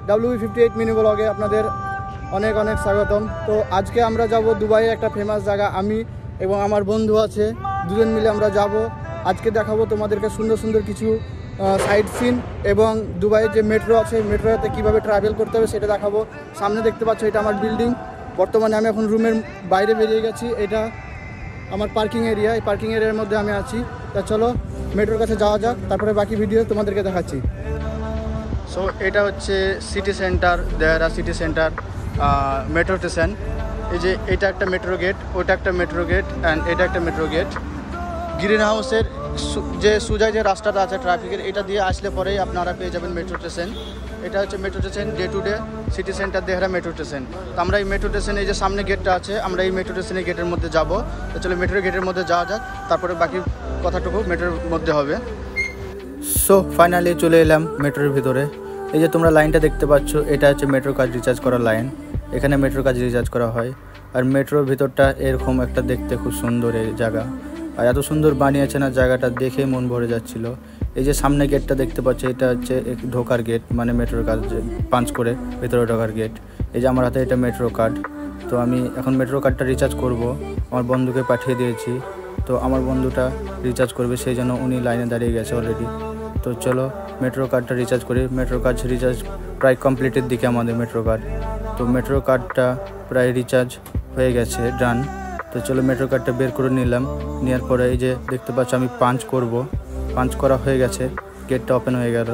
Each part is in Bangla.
WB58 মিনি ব্লগে আপনাদের অনেক অনেক স্বাগতম। তো আজকে আমরা যাব দুবাইয়ের একটা ফেমাস জায়গা। আমি এবং আমার বন্ধু আছে, দুজন মিলে আমরা যাব। আজকে দেখাবো তোমাদেরকে সুন্দর সুন্দর কিছু সাইট সিন এবং দুবাইয়ের যে মেট্রো আছে, মেট্রোতে কীভাবে ট্রাভেল করতে হবে সেটা দেখাবো। সামনে দেখতে পাচ্ছ এটা আমার বিল্ডিং। বর্তমানে আমি এখন রুমের বাইরে বেরিয়ে গেছি। এটা আমার পার্কিং এরিয়া, এই পার্কিং এরিয়ার মধ্যে আমি আছি। তা চলো মেট্রোর কাছে যাওয়া যাক, তারপরে বাকি ভিডিও তোমাদেরকে দেখাচ্ছি। সো এটা হচ্ছে সিটি সেন্টার, দেয়ারা সিটি সেন্টার মেট্রো স্টেশন। এই যে এটা একটা মেট্রো গেট, ওটা একটা মেট্রো গেট অ্যান্ড এটা একটা মেট্রো গেট। গ্রিন হাউসের যে সোজা যে রাস্তাটা আছে ট্রাফিকের, এটা দিয়ে আসলে পরেই আপনারা পেয়ে যাবেন মেট্রো স্টেশন। এটা হচ্ছে metro station, day to day city centre Dehra metro station. তো আমরা এই মেট্রো স্টেশনে, এই যে সামনে গেটটা আছে, আমরা এই মেট্রো স্টেশনের গেটের মধ্যে যাব। তো চলো মেট্রো গেটের মধ্যে যাওয়া যাক, তারপরে বাকি কথাটুকু মেট্রোর মধ্যে হবে। সো ফাইনালি চলে এলাম মেট্রোর ভিতরে। এই যে তোমরা লাইনটা দেখতে পাচ্ছ, এটা হচ্ছে মেট্রো কার্ড রিচার্জ করার লাইন। এখানে মেট্রো কার্ড রিচার্জ করা হয়। আর মেট্রোর ভিতরটা এরকম একটা দেখতে খুব সুন্দর এই জায়গা। আর এত সুন্দর বানিয়েছে না, জায়গাটা দেখে মন ভরে যাচ্ছিল। এই যে সামনে গেটটা দেখতে পাচ্ছ, এটা হচ্ছে ঢোকার গেট, মানে মেট্রোর কার্ড পাঞ্চ করে ভেতরে ঢোকার গেট। এই যে আমার হাতে এটা মেট্রো কার্ড। তো আমি এখন মেট্রো কার্ডটা রিচার্জ করব। আমার বন্ধুকে পাঠিয়ে দিয়েছি। তো আমার বন্ধুটা রিচার্জ করবে, সেই জন্য উনি লাইনে দাঁড়িয়ে গেছে অলরেডি। তো চলো মেট্রো কার্ডটা রিচার্জ করি। মেট্রো কার্ড রিচার্জ প্রায় কমপ্লিটের দিকে আমাদের মেট্রো কার্ড। তো মেট্রো কার্ডটা প্রায় রিচার্জ হয়ে গেছে, ডান। তো চলো মেট্রো কার্ডটা বের করে নিলাম। নেওয়ার পরে এই যে দেখতে পাচ্ছ আমি পাঞ্চ করব। পাঞ্চ করা হয়ে গেছে, গেটটা ওপেন হয়ে গেল।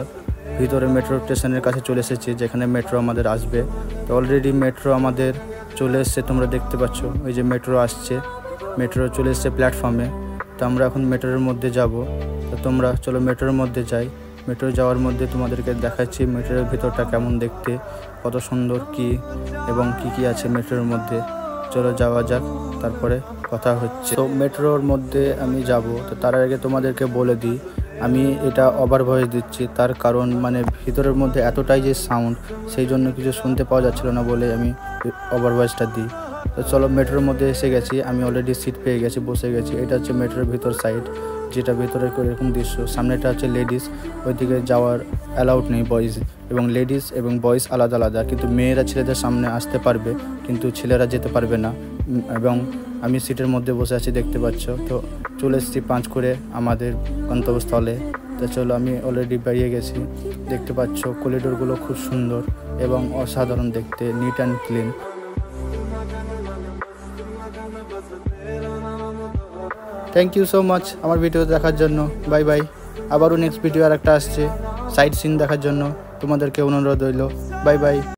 ভিতরে মেট্রো স্টেশনের কাছে চলে এসেছি, যেখানে মেট্রো আমাদের আসবে। তো অলরেডি মেট্রো আমাদের চলে এসছে, তোমরা দেখতে পাচ্ছ। ওই যে মেট্রো আসছে, মেট্রো চলে এসছে প্ল্যাটফর্মে। তো আমরা এখন মেট্রোর মধ্যে যাব। তো তোমরা চলো মেট্রোর মধ্যে যাই। মেট্রো যাওয়ার মধ্যে তোমাদেরকে দেখাচ্ছি মেট্রোর ভিতরটা কেমন দেখতে, কত সুন্দর কি এবং কি আছে মেট্রোর মধ্যে। চলো যাওয়া যাক, তারপরে কথা হচ্ছে। তো মেট্রোর মধ্যে আমি যাব। তো তার আগে তোমাদেরকে বলে দিই, আমি এটা ওভার ভয়েস দিচ্ছি। তার কারণ মানে ভিতরের মধ্যে এতটাই যে সাউন্ড, সেই জন্য কিছু শুনতে পাওয়া যাচ্ছিল না বলে আমি ওভার ভয়েসটা দিই। তো চলো মেট্রোর মধ্যে এসে গেছি, আমি অলরেডি সিট পেয়ে গেছি, বসে গেছি। এটা হচ্ছে মেট্রোর ভিতর সাইড, যেটা ভেতরে এরকম দৃশ্য। সামনেটা হচ্ছে লেডিস, ওইদিকে যাওয়ার অ্যালাউড নেই বয়েজ, এবং লেডিস এবং বয়েজ আলাদা আলাদা। কিন্তু মেয়েরা ছেলেদের সামনে আসতে পারবে, কিন্তু ছেলেরা যেতে পারবে না। এবং আমি সিটের মধ্যে বসে আছি, দেখতে পাচ্ছ। তো চলে এসেছি পাঞ্চ করে আমাদের গন্তব্যস্থলে। তো চলো আমি অলরেডি বেরিয়ে গেছি। দেখতে পাচ্ছ করিডোরগুলো খুব সুন্দর এবং অসাধারণ দেখতে, neat and clean. Thank you so much আমার ভিডিও দেখার জন্য। Bye bye. আবারও নেক্সট ভিডিও আর একটা আসছে সাইট সিন দেখার জন্য, তোমাদেরকে অনুরোধ রইল। Bye by.